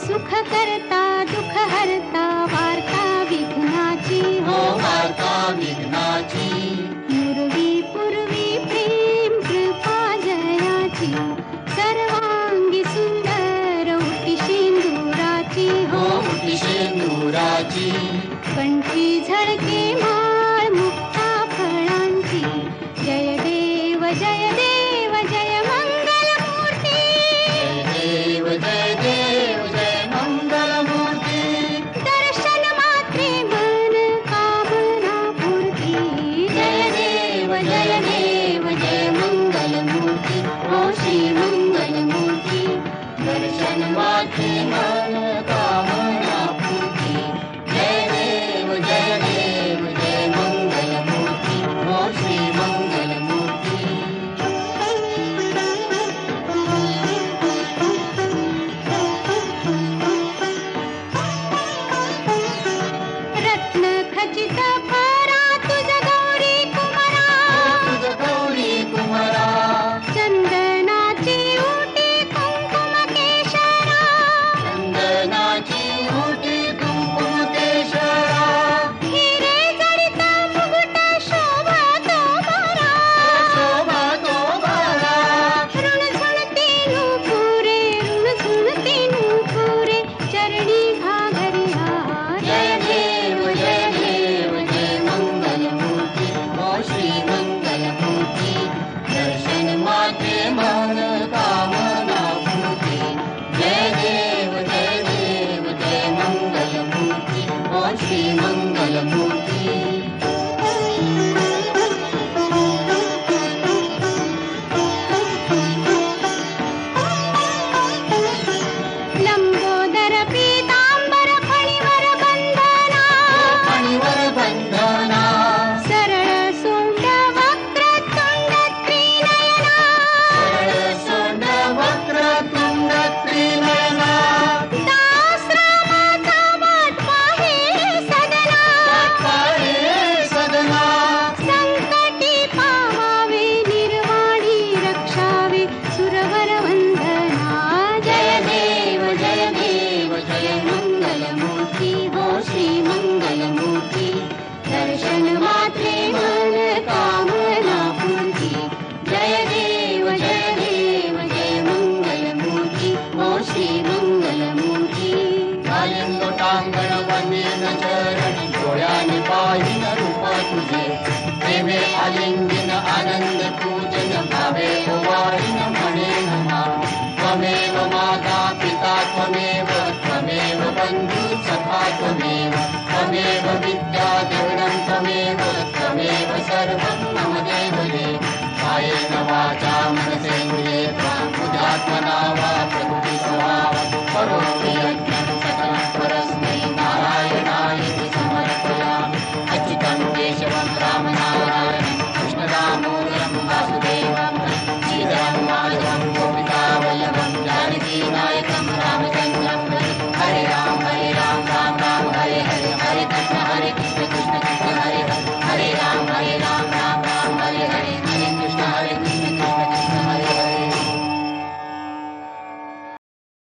सुख करता दुःख हरता वार्ता विघ्नाची हो वार्ता विघ्नाची पूर्वी पूर्वी प्रेम कृपा जयाची सर्वांगी सुंदर उटी शेंदुराची हो उटी शेंदुराची कंठी झळके माळ मुक्ता फळांची जय देव जय देव जय मंगल मूर्ती जय देव जय मंगल मूर्ती दर्शन मात्रे मन कामना पूर्ती जय देव जय मंगल मूर्ती हो श्री मंगल मूर्ती दर्शन मात्रे मन कामना पूर्ती जय देव जय मंगल मूर्ती हो श्री मंगल मूर्ती रत्न खचित फरा तुझ गौरी कुमारा तुझ गौरी कुमारा चंदनाची उटी कुंकुम केशरा चंदनाची उटी कुंकुम केशरा हिरे जडित मुकुट शोभा तो बरा शोभा तो बारा ऋण झुणती नूपुरे ऋण झुणती नूपुरे चरणी घाघरिया जय देव जय मंगल मूर्ती हो श्री मंगल मूर्ती दर्शन माते मन कामना पूर्ती जय देव जय मंगल मूर्ती हो श्री मंगल मूर्ती लंबोदर पीतांबर फणीवर बंधना फणीवर बंधना सरळ सोंड वक्रतुंड त्रिनयना सरळ सोंड वक्रतुंड त्रिनयना दासरामाचा वाट पाहे सदना पाहे सदना संकटी पावावे निर्वाणी रक्षावे सुरवर वंदना जय देव जय मंगल मूर्ती हो श्री मंगल मूर्ती दर्शन मात्रे मन कामना पूर्ती जय देव जय मंगल मूर्ती हो श्री मंगल मूर्ती कालिंद टांगण वनेन चरण डोळ्याने पाहिन रूप तुझे प्रेमे आलिंगन आनंद पूजन भावे ओवाळीन म्हणेन नाम त्वमेव माता पिता त्वमेव बंधु सखा त्वमेव विद्या देवनं त्वमेव सर्वं मम देवते कायेन वाचा मनसेन्द्रिये त्वां बुद्ध्यात्मना वा